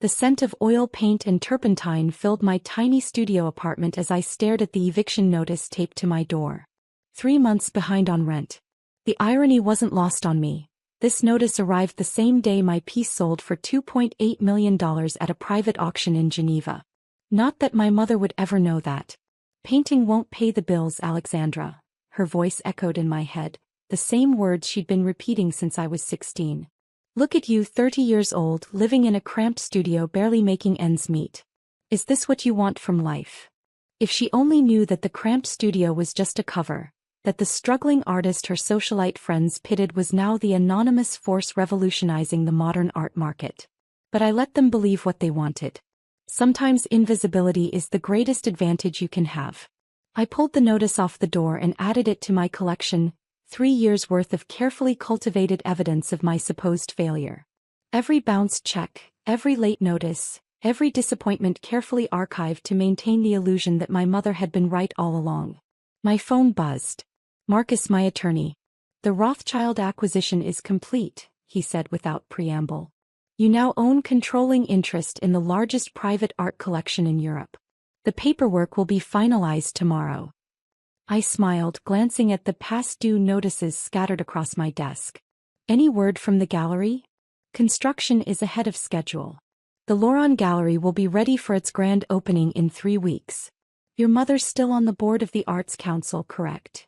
The scent of oil paint and turpentine filled my tiny studio apartment as I stared at the eviction notice taped to my door. 3 months behind on rent. The irony wasn't lost on me. This notice arrived the same day my piece sold for $2.8 million at a private auction in Geneva. Not that my mother would ever know that. Painting won't pay the bills, Alexandra. Her voice echoed in my head, the same words she'd been repeating since I was 16. Look at you, 30 years old, living in a cramped studio, barely making ends meet. Is this what you want from life? If she only knew that the cramped studio was just a cover, that the struggling artist her socialite friends pitted was now the anonymous force revolutionizing the modern art market. But I let them believe what they wanted. Sometimes invisibility is the greatest advantage you can have. I pulled the notice off the door and added it to my collection, 3 years' worth of carefully cultivated evidence of my supposed failure. Every bounced check, every late notice, every disappointment carefully archived to maintain the illusion that my mother had been right all along. My phone buzzed. Marcus, my attorney. The Rothschild acquisition is complete, he said without preamble. You now own controlling interest in the largest private art collection in Europe. The paperwork will be finalized tomorrow. I smiled, glancing at the past due notices scattered across my desk. Any word from the gallery? Construction is ahead of schedule. The Laurent Gallery will be ready for its grand opening in 3 weeks. Your mother's still on the board of the Arts Council, correct?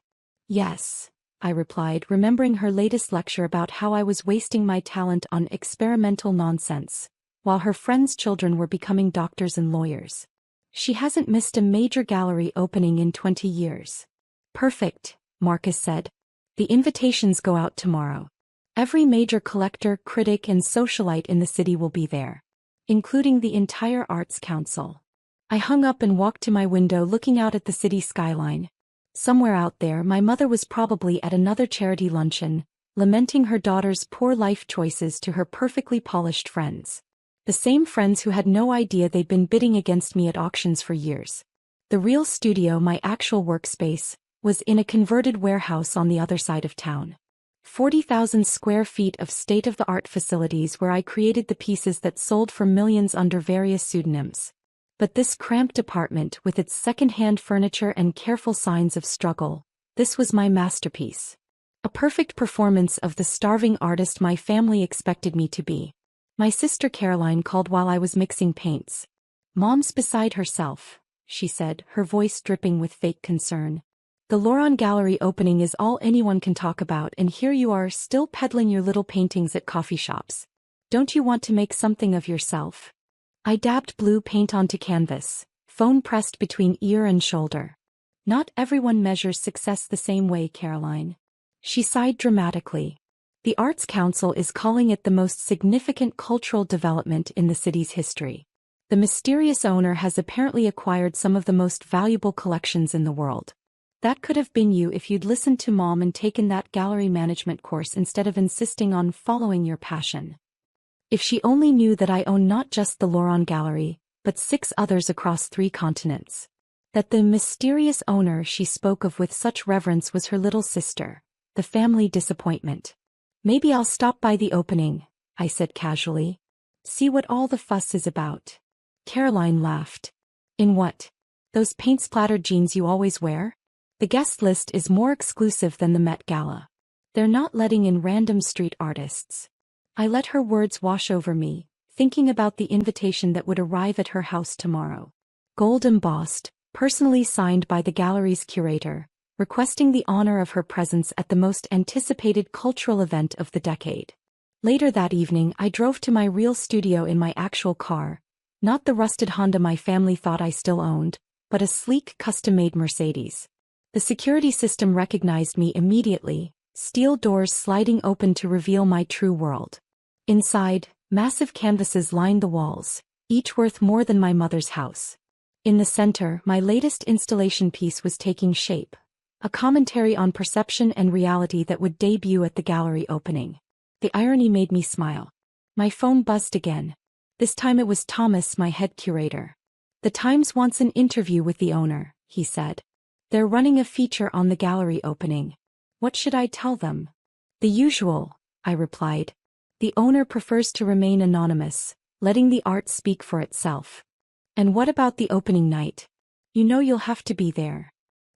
Yes, I replied, remembering her latest lecture about how I was wasting my talent on experimental nonsense, while her friends' children were becoming doctors and lawyers. She hasn't missed a major gallery opening in 20 years. Perfect, Marcus said. The invitations go out tomorrow. Every major collector, critic, and socialite in the city will be there, including the entire Arts Council. I hung up and walked to my window, looking out at the city skyline. Somewhere out there, my mother was probably at another charity luncheon, lamenting her daughter's poor life choices to her perfectly polished friends. The same friends who had no idea they'd been bidding against me at auctions for years. The real studio, my actual workspace, was in a converted warehouse on the other side of town. 40,000 square feet of state-of-the-art facilities where I created the pieces that sold for millions under various pseudonyms. But this cramped apartment, with its second-hand furniture and careful signs of struggle, this was my masterpiece. A perfect performance of the starving artist my family expected me to be. My sister Caroline called while I was mixing paints. Mom's beside herself, she said, her voice dripping with fake concern. The Laurent Gallery opening is all anyone can talk about, and here you are still peddling your little paintings at coffee shops. Don't you want to make something of yourself? I dabbed blue paint onto canvas, phone pressed between ear and shoulder. Not everyone measures success the same way, Caroline. She sighed dramatically. The Arts Council is calling it the most significant cultural development in the city's history. The mysterious owner has apparently acquired some of the most valuable collections in the world. That could have been you if you'd listened to Mom and taken that gallery management course instead of insisting on following your passion. If she only knew that I own not just the Laurent Gallery, but 6 others across 3 continents. That the mysterious owner she spoke of with such reverence was her little sister, the family disappointment. Maybe I'll stop by the opening, I said casually. See what all the fuss is about. Caroline laughed. In what? Those paint-splattered jeans you always wear? The guest list is more exclusive than the Met Gala. They're not letting in random street artists. I let her words wash over me, thinking about the invitation that would arrive at her house tomorrow. Gold embossed, personally signed by the gallery's curator, requesting the honor of her presence at the most anticipated cultural event of the decade. Later that evening, I drove to my real studio in my actual car, not the rusted Honda my family thought I still owned, but a sleek custom-made Mercedes. The security system recognized me immediately, steel doors sliding open to reveal my true world. Inside, massive canvases lined the walls, each worth more than my mother's house. In the center, my latest installation piece was taking shape, a commentary on perception and reality that would debut at the gallery opening. The irony made me smile. My phone buzzed again. This time it was Thomas, my head curator. The Times wants an interview with the owner, he said. They're running a feature on the gallery opening. What should I tell them? The usual, I replied. The owner prefers to remain anonymous, letting the art speak for itself. And what about the opening night? You know you'll have to be there.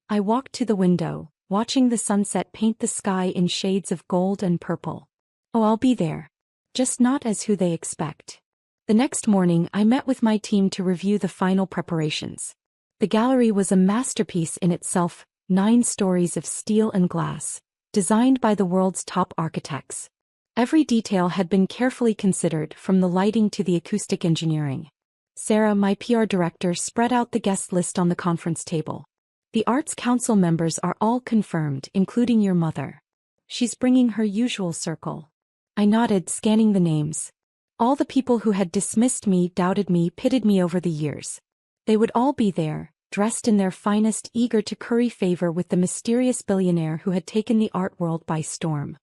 I walked to the window, watching the sunset paint the sky in shades of gold and purple. Oh, I'll be there. Just not as who they expect. The next morning I met with my team to review the final preparations. The gallery was a masterpiece in itself, 9 stories of steel and glass, designed by the world's top architects. Every detail had been carefully considered, from the lighting to the acoustic engineering. Sarah, my PR director, spread out the guest list on the conference table. The Arts Council members are all confirmed, including your mother. She's bringing her usual circle. I nodded, scanning the names. All the people who had dismissed me, doubted me, pitted me over the years. They would all be there, dressed in their finest, eager to curry favor with the mysterious billionaire who had taken the art world by storm.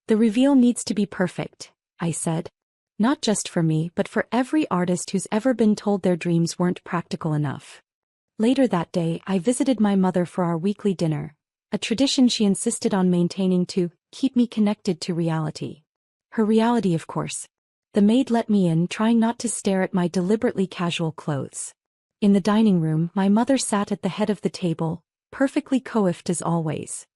The reveal needs to be perfect, I said. Not just for me, but for every artist who's ever been told their dreams weren't practical enough. Later that day, I visited my mother for our weekly dinner, a tradition she insisted on maintaining to keep me connected to reality. Her reality, of course. The maid let me in, trying not to stare at my deliberately casual clothes. In the dining room, my mother sat at the head of the table, perfectly coiffed as always.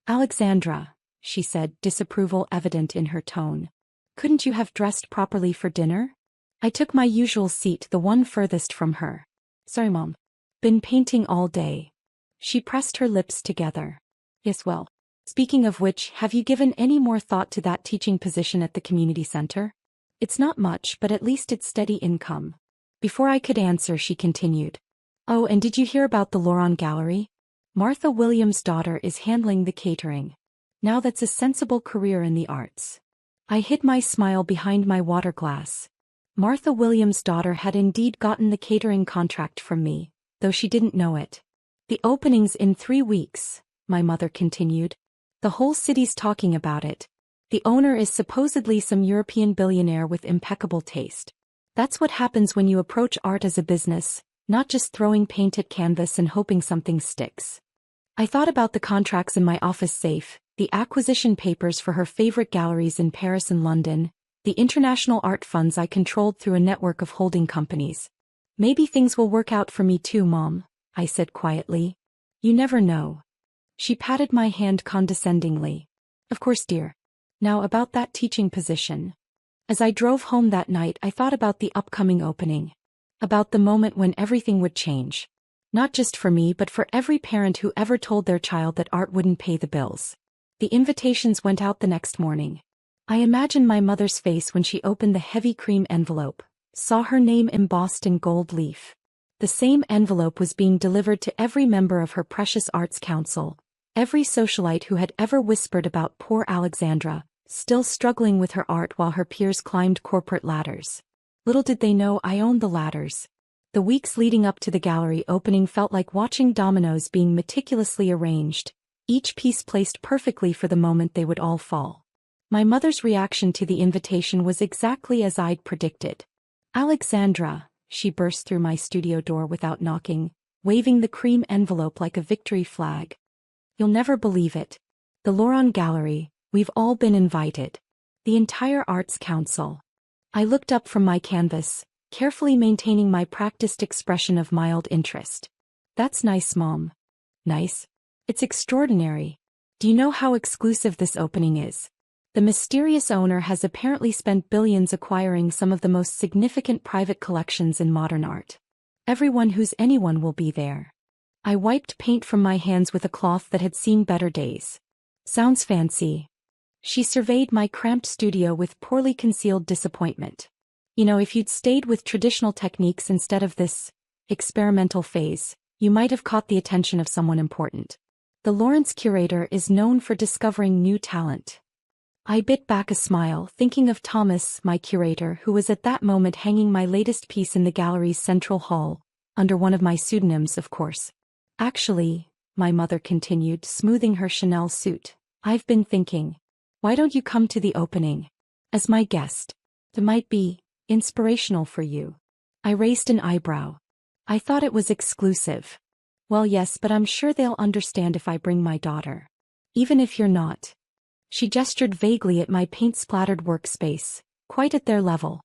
"Alexandra," she said, disapproval evident in her tone. "Couldn't you have dressed properly for dinner?" I took my usual seat, the one furthest from her. "Sorry, Mom. Been painting all day." She pressed her lips together. "Yes, well. Speaking of which, have you given any more thought to that teaching position at the community center? It's not much, but at least it's steady income." Before I could answer, she continued. "Oh, and did you hear about the Laurent Gallery? Martha Williams' daughter is handling the catering. Now that's a sensible career in the arts." I hid my smile behind my water glass. Martha Williams' daughter had indeed gotten the catering contract from me, though she didn't know it. "The opening's in 3 weeks, my mother continued. "The whole city's talking about it. The owner is supposedly some European billionaire with impeccable taste. That's what happens when you approach art as a business, not just throwing paint at canvas and hoping something sticks." I thought about the contracts in my office safe, the acquisition papers for her favorite galleries in Paris and London, the international art funds I controlled through a network of holding companies. "Maybe things will work out for me too, Mom," I said quietly. "You never know." She patted my hand condescendingly. "Of course, dear. Now about that teaching position." As I drove home that night, I thought about the upcoming opening. About the moment when everything would change. Not just for me, but for every parent who ever told their child that art wouldn't pay the bills. The invitations went out the next morning. I imagined my mother's face when she opened the heavy cream envelope, saw her name embossed in gold leaf. The same envelope was being delivered to every member of her precious Arts Council, every socialite who had ever whispered about poor Alexandra, still struggling with her art while her peers climbed corporate ladders. Little did they know I owned the ladders. The weeks leading up to the gallery opening felt like watching dominoes being meticulously arranged, each piece placed perfectly for the moment they would all fall. My mother's reaction to the invitation was exactly as I'd predicted. "Alexandra," she burst through my studio door without knocking, waving the cream envelope like a victory flag. "You'll never believe it. The Laurent Gallery, we've all been invited. The entire Arts Council." I looked up from my canvas, carefully maintaining my practiced expression of mild interest. "That's nice, Mom." "Nice? It's extraordinary. Do you know how exclusive this opening is? The mysterious owner has apparently spent billions acquiring some of the most significant private collections in modern art. Everyone who's anyone will be there." I wiped paint from my hands with a cloth that had seen better days. "Sounds fancy." She surveyed my cramped studio with poorly concealed disappointment. "You know, if you'd stayed with traditional techniques instead of this experimental phase, you might have caught the attention of someone important. The Lawrence curator is known for discovering new talent." I bit back a smile, thinking of Thomas, my curator, who was at that moment hanging my latest piece in the gallery's central hall, under one of my pseudonyms, of course. "Actually," my mother continued, smoothing her Chanel suit, "I've been thinking, why don't you come to the opening? As my guest. It might be inspirational for you." I raised an eyebrow. "I thought it was exclusive." "Well, yes, but I'm sure they'll understand if I bring my daughter. Even if you're not." She gestured vaguely at my paint-splattered workspace, "quite at their level.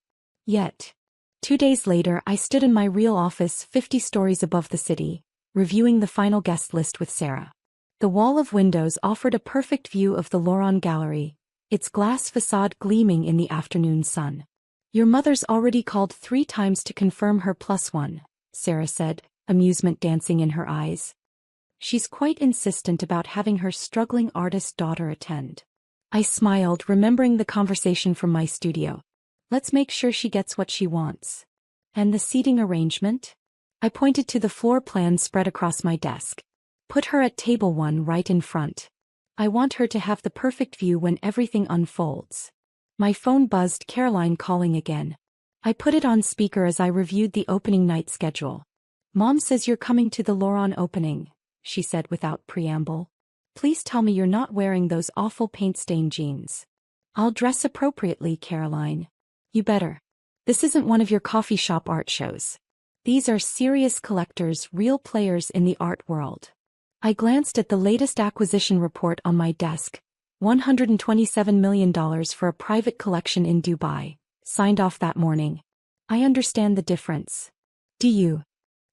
Yet." 2 days later, I stood in my real office 50 stories above the city, reviewing the final guest list with Sarah. The wall of windows offered a perfect view of the Loron Gallery, its glass facade gleaming in the afternoon sun. "Your mother's already called 3 times to confirm her +1, Sarah said, amusement dancing in her eyes. "She's quite insistent about having her struggling artist daughter attend." I smiled, remembering the conversation from my studio. "Let's make sure she gets what she wants." "And the seating arrangement?" I pointed to the floor plan spread across my desk. "Put her at table 1 right in front. I want her to have the perfect view when everything unfolds." My phone buzzed, Caroline calling again. I put it on speaker as I reviewed the opening night schedule. "Mom says you're coming to the Loron opening," she said without preamble. "Please tell me you're not wearing those awful paint-stained jeans." "I'll dress appropriately, Caroline." "You better. This isn't one of your coffee shop art shows. These are serious collectors, real players in the art world." I glanced at the latest acquisition report on my desk. $127 million for a private collection in Dubai, signed off that morning. "I understand the difference." "Do you?"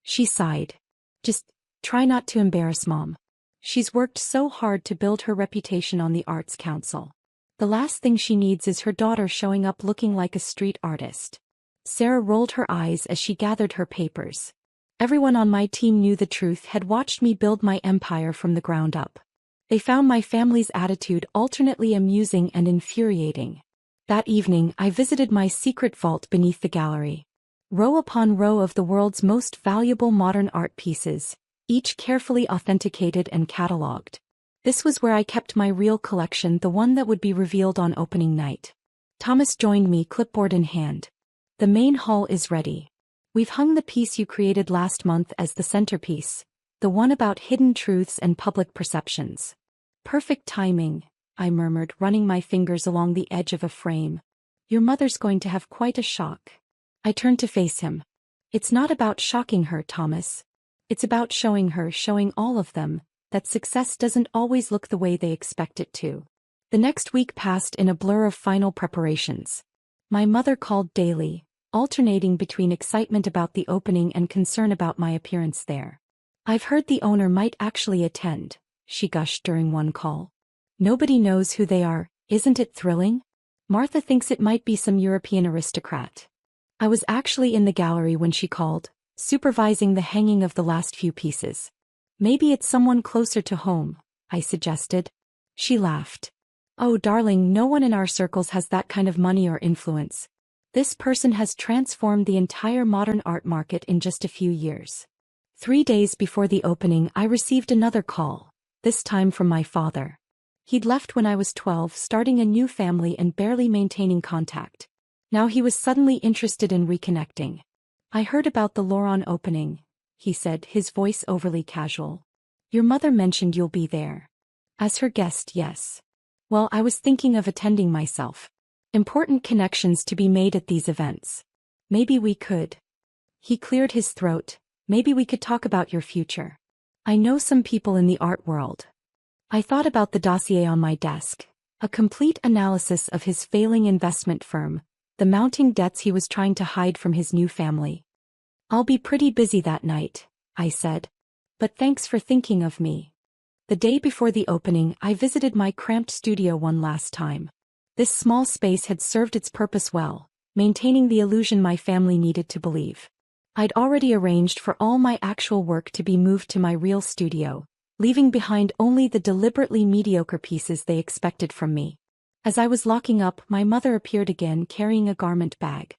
She sighed. "Just try not to embarrass Mom. She's worked so hard to build her reputation on the Arts Council. The last thing she needs is her daughter showing up looking like a street artist." Sarah rolled her eyes as she gathered her papers. Everyone on my team knew the truth, had watched me build my empire from the ground up. They found my family's attitude alternately amusing and infuriating. That evening, I visited my secret vault beneath the gallery. Row upon row of the world's most valuable modern art pieces, each carefully authenticated and catalogued. This was where I kept my real collection, the one that would be revealed on opening night. Thomas joined me, clipboard in hand. "The main hall is ready. We've hung the piece you created last month as the centerpiece, the one about hidden truths and public perceptions." "Perfect timing," I murmured, running my fingers along the edge of a frame. "Your mother's going to have quite a shock." I turned to face him. "It's not about shocking her, Thomas. It's about showing her, showing all of them, that success doesn't always look the way they expect it to." The next week passed in a blur of final preparations. My mother called daily, alternating between excitement about the opening and concern about my appearance there. "I've heard the owner might actually attend," she gushed during one call. "Nobody knows who they are, isn't it thrilling? Martha thinks it might be some European aristocrat." I was actually in the gallery when she called, supervising the hanging of the last few pieces. "Maybe it's someone closer to home," I suggested. She laughed. "Oh darling, no one in our circles has that kind of money or influence. This person has transformed the entire modern art market in just a few years." 3 days before the opening, I received another call, this time from my father. He'd left when I was 12, starting a new family and barely maintaining contact. Now he was suddenly interested in reconnecting. "I heard about the Loron opening," he said, his voice overly casual. "Your mother mentioned you'll be there." "As her guest, yes." "Well, I was thinking of attending myself. Important connections to be made at these events. Maybe we could." He cleared his throat. "Maybe we could talk about your future. I know some people in the art world." I thought about the dossier on my desk, a complete analysis of his failing investment firm, the mounting debts he was trying to hide from his new family. "I'll be pretty busy that night," I said. "But thanks for thinking of me." The day before the opening, I visited my cramped studio one last time. This small space had served its purpose well, maintaining the illusion my family needed to believe. I'd already arranged for all my actual work to be moved to my real studio, leaving behind only the deliberately mediocre pieces they expected from me. As I was locking up, my mother appeared again, carrying a garment bag.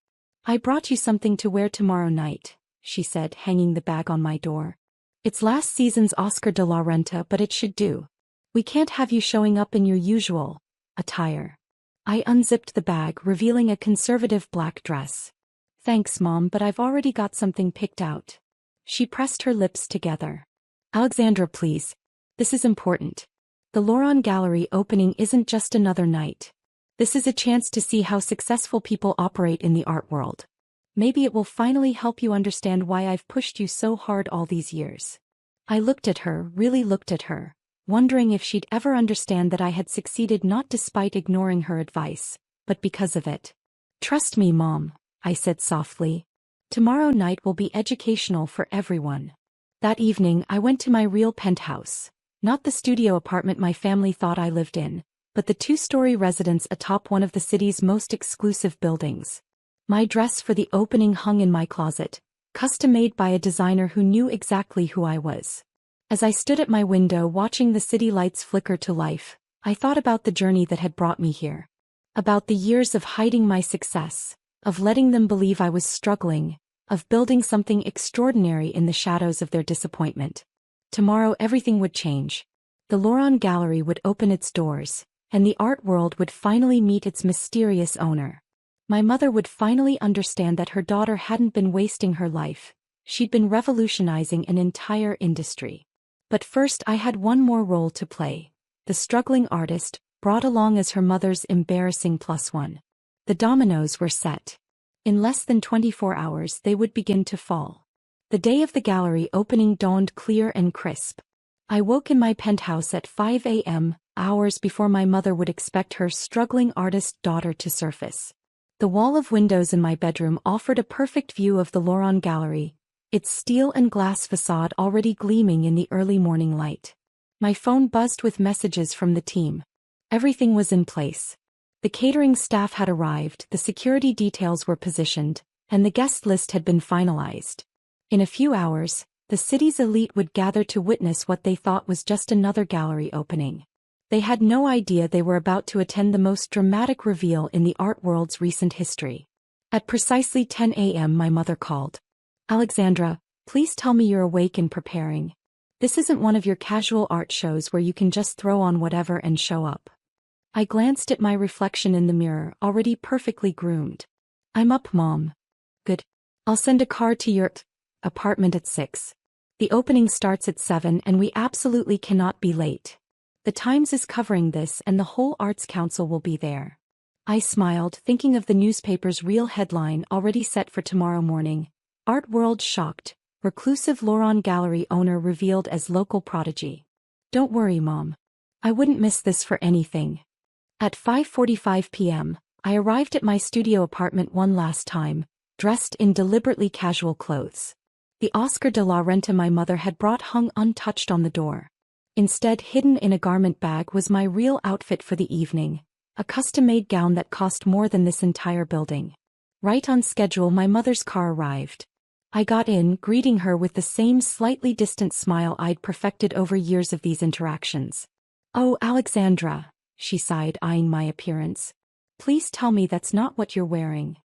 "I brought you something to wear tomorrow night," she said, hanging the bag on my door. "It's last season's Oscar de la Renta, but it should do. We can't have you showing up in your usual attire." I unzipped the bag, revealing a conservative black dress. "Thanks, Mom, but I've already got something picked out." She pressed her lips together. "Alexandra, please. This is important. The Loron Gallery opening isn't just another night. This is a chance to see how successful people operate in the art world. Maybe it will finally help you understand why I've pushed you so hard all these years." I looked at her, really looked at her, wondering if she'd ever understand that I had succeeded not despite ignoring her advice, but because of it. "Trust me, Mom," I said softly. Tomorrow night will be educational for everyone. That evening I went to my real penthouse. Not the studio apartment my family thought I lived in, but the two-story residence atop one of the city's most exclusive buildings. My dress for the opening hung in my closet, custom-made by a designer who knew exactly who I was. As I stood at my window watching the city lights flicker to life, I thought about the journey that had brought me here. About the years of hiding my success, of letting them believe I was struggling, of building something extraordinary in the shadows of their disappointment. Tomorrow everything would change. The Loron Gallery would open its doors, and the art world would finally meet its mysterious owner. My mother would finally understand that her daughter hadn't been wasting her life, she'd been revolutionizing an entire industry. But first I had one more role to play, the struggling artist, brought along as her mother's embarrassing plus one. The dominoes were set. In less than 24 hours they would begin to fall. The day of the gallery opening dawned clear and crisp. I woke in my penthouse at 5 a.m., hours before my mother would expect her struggling artist daughter to surface. The wall of windows in my bedroom offered a perfect view of the Loron Gallery, its steel and glass facade already gleaming in the early morning light. My phone buzzed with messages from the team. Everything was in place. The catering staff had arrived, the security details were positioned, and the guest list had been finalized. In a few hours, the city's elite would gather to witness what they thought was just another gallery opening. They had no idea they were about to attend the most dramatic reveal in the art world's recent history. At precisely 10 a.m. my mother called. "Alexandra, please tell me you're awake and preparing. This isn't one of your casual art shows where you can just throw on whatever and show up." I glanced at my reflection in the mirror, already perfectly groomed. "I'm up, Mom." "Good. I'll send a car to your apartment at 6. The opening starts at 7 and we absolutely cannot be late. The Times is covering this and the whole Arts Council will be there." I smiled, thinking of the newspaper's real headline already set for tomorrow morning. Art world shocked, reclusive Loron Gallery owner revealed as local prodigy. "Don't worry, Mom. I wouldn't miss this for anything." At 5:45 p.m., I arrived at my studio apartment one last time, dressed in deliberately casual clothes. The Oscar de la Renta my mother had brought hung untouched on the door. Instead, hidden in a garment bag was my real outfit for the evening, a custom-made gown that cost more than this entire building. Right on schedule, my mother's car arrived. I got in, greeting her with the same slightly distant smile I'd perfected over years of these interactions. "Oh, Alexandra," she sighed, eyeing my appearance. "Please tell me that's not what you're wearing."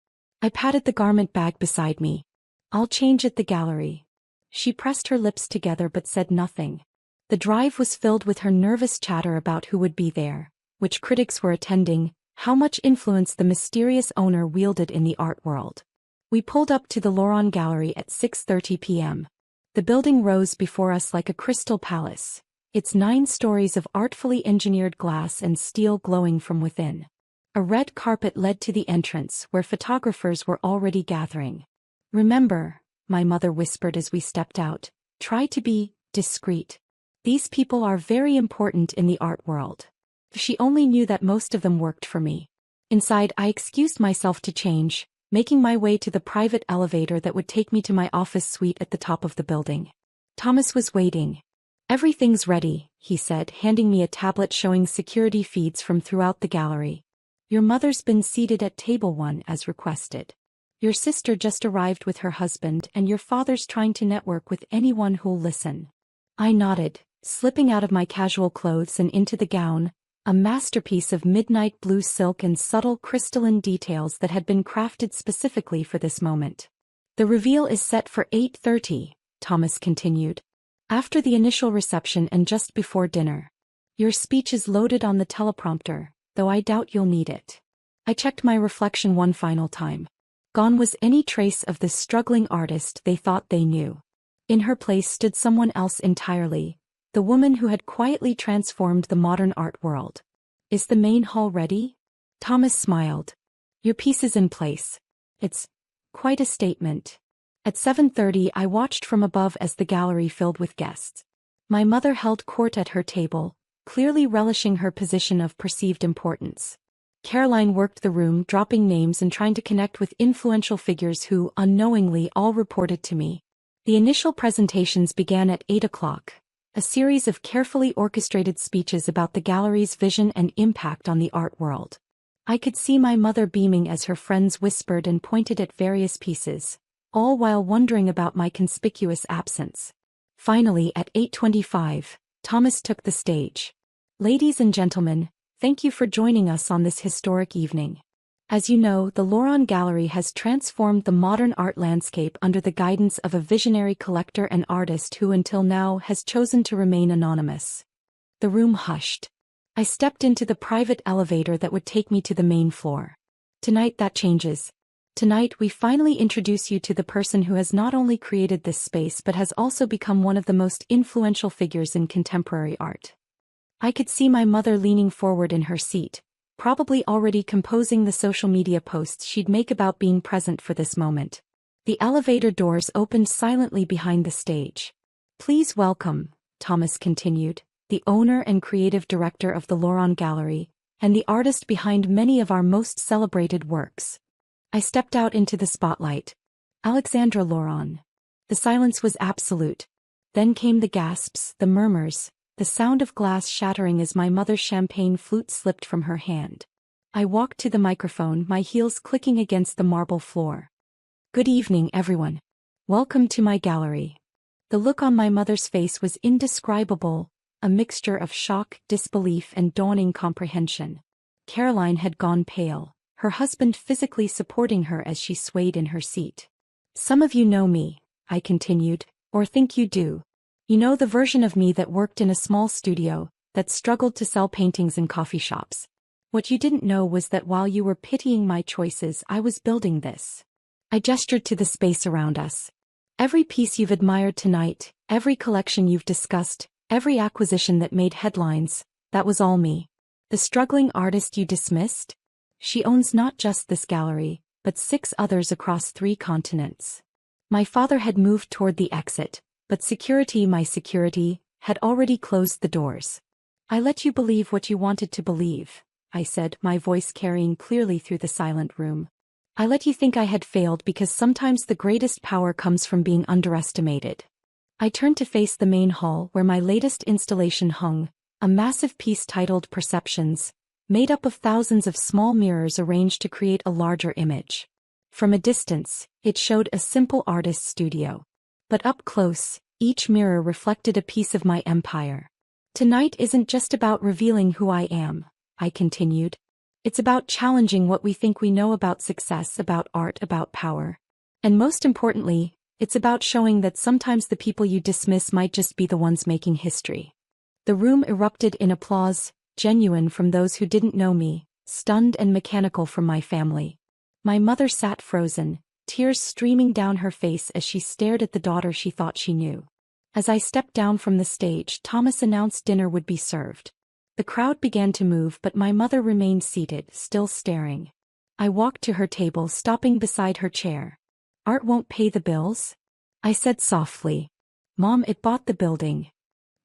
I patted the garment bag beside me. "I'll change at the gallery." She pressed her lips together but said nothing. The drive was filled with her nervous chatter about who would be there, which critics were attending, how much influence the mysterious owner wielded in the art world. We pulled up to the Loron Gallery at 6:30 p.m. The building rose before us like a crystal palace, its 9 stories of artfully engineered glass and steel glowing from within. A red carpet led to the entrance where photographers were already gathering. "Remember," my mother whispered as we stepped out, "try to be discreet. These people are very important in the art world." If she only knew that most of them worked for me. Inside, I excused myself to change, making my way to the private elevator that would take me to my office suite at the top of the building. Thomas was waiting. "Everything's ready," he said, handing me a tablet showing security feeds from throughout the gallery. "Your mother's been seated at table 1 as requested. Your sister just arrived with her husband and your father's trying to network with anyone who'll listen." I nodded, slipping out of my casual clothes and into the gown, a masterpiece of midnight blue silk and subtle crystalline details that had been crafted specifically for this moment. "The reveal is set for 8:30, Thomas continued. "After the initial reception and just before dinner. Your speech is loaded on the teleprompter, though I doubt you'll need it." I checked my reflection one final time. Gone was any trace of the struggling artist they thought they knew. In her place stood someone else entirely, the woman who had quietly transformed the modern art world. "Is the main hall ready?" Thomas smiled. "Your piece is in place. It's quite a statement." At 7:30 I watched from above as the gallery filled with guests. My mother held court at her table, clearly relishing her position of perceived importance. Caroline worked the room, dropping names and trying to connect with influential figures who, unknowingly, all reported to me. The initial presentations began at 8 o'clock, a series of carefully orchestrated speeches about the gallery's vision and impact on the art world. I could see my mother beaming as her friends whispered and pointed at various pieces, all while wondering about my conspicuous absence. Finally, at 8:25, Thomas took the stage. "Ladies and gentlemen, thank you for joining us on this historic evening. As you know, the Loron Gallery has transformed the modern art landscape under the guidance of a visionary collector and artist who until now has chosen to remain anonymous." The room hushed. I stepped into the private elevator that would take me to the main floor. Tonight that changes. Tonight we finally introduce you to the person who has not only created this space but has also become one of the most influential figures in contemporary art. I could see my mother leaning forward in her seat, probably already composing the social media posts she'd make about being present for this moment. The elevator doors opened silently behind the stage. "Please welcome," Thomas continued, "the owner and creative director of the Loron Gallery, and the artist behind many of our most celebrated works." I stepped out into the spotlight. "Alexandra Loron." The silence was absolute. Then came the gasps, the murmurs, the sound of glass shattering as my mother's champagne flute slipped from her hand. I walked to the microphone, my heels clicking against the marble floor. "Good evening, everyone. Welcome to my gallery." The look on my mother's face was indescribable, a mixture of shock, disbelief, and dawning comprehension. Caroline had gone pale, her husband physically supporting her as she swayed in her seat. "Some of you know me," I continued, "or think you do. You know the version of me that worked in a small studio, that struggled to sell paintings in coffee shops. What you didn't know was that while you were pitying my choices, I was building this." I gestured to the space around us. "Every piece you've admired tonight, every collection you've discussed, every acquisition that made headlines, that was all me. The struggling artist you dismissed? She owns not just this gallery, but 6 others across 3 continents." My father had moved toward the exit, but my security, had already closed the doors. "I let you believe what you wanted to believe," I said, my voice carrying clearly through the silent room. "I let you think I had failed because sometimes the greatest power comes from being underestimated." I turned to face the main hall where my latest installation hung, a massive piece titled Perceptions, made up of thousands of small mirrors arranged to create a larger image. From a distance, it showed a simple artist's studio. But up close, each mirror reflected a piece of my empire. "Tonight isn't just about revealing who I am," I continued. "It's about challenging what we think we know about success, about art, about power. And most importantly, it's about showing that sometimes the people you dismiss might just be the ones making history." The room erupted in applause, genuine from those who didn't know me, stunned and mechanical from my family. My mother sat frozen, tears streaming down her face as she stared at the daughter she thought she knew. As I stepped down from the stage, Thomas announced dinner would be served. The crowd began to move, but my mother remained seated, still staring. I walked to her table, stopping beside her chair. "Art won't pay the bills?" I said softly. "Mom, it bought the building."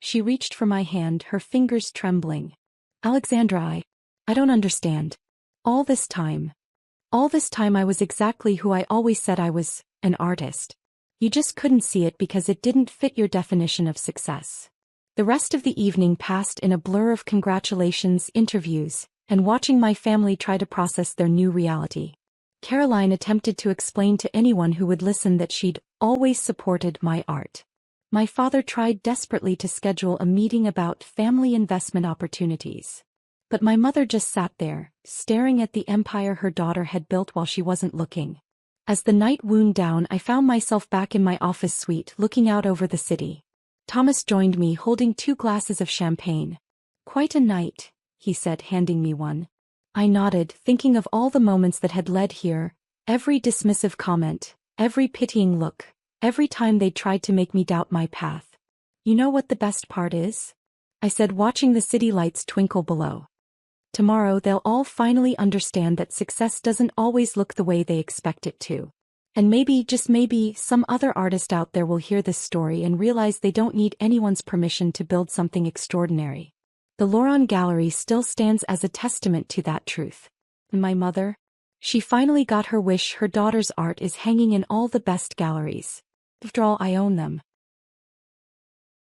She reached for my hand, her fingers trembling. "Alexandra, I don't understand. All this time I was exactly who I always said I was, an artist. You just couldn't see it because it didn't fit your definition of success." The rest of the evening passed in a blur of congratulations, interviews, and watching my family try to process their new reality. Caroline attempted to explain to anyone who would listen that she'd always supported my art. My father tried desperately to schedule a meeting about family investment opportunities. But my mother just sat there, staring at the empire her daughter had built while she wasn't looking. As the night wound down, I found myself back in my office suite, looking out over the city. Thomas joined me, holding 2 glasses of champagne. "Quite a night," he said, handing me one. I nodded, thinking of all the moments that had led here, every dismissive comment, every pitying look, every time they tried to make me doubt my path. "You know what the best part is?" I said, watching the city lights twinkle below. "Tomorrow they'll all finally understand that success doesn't always look the way they expect it to. And maybe, just maybe, some other artist out there will hear this story and realize they don't need anyone's permission to build something extraordinary. The Loron Gallery still stands as a testament to that truth." And my mother? She finally got her wish. Her daughter's art is hanging in all the best galleries. After all, I own them.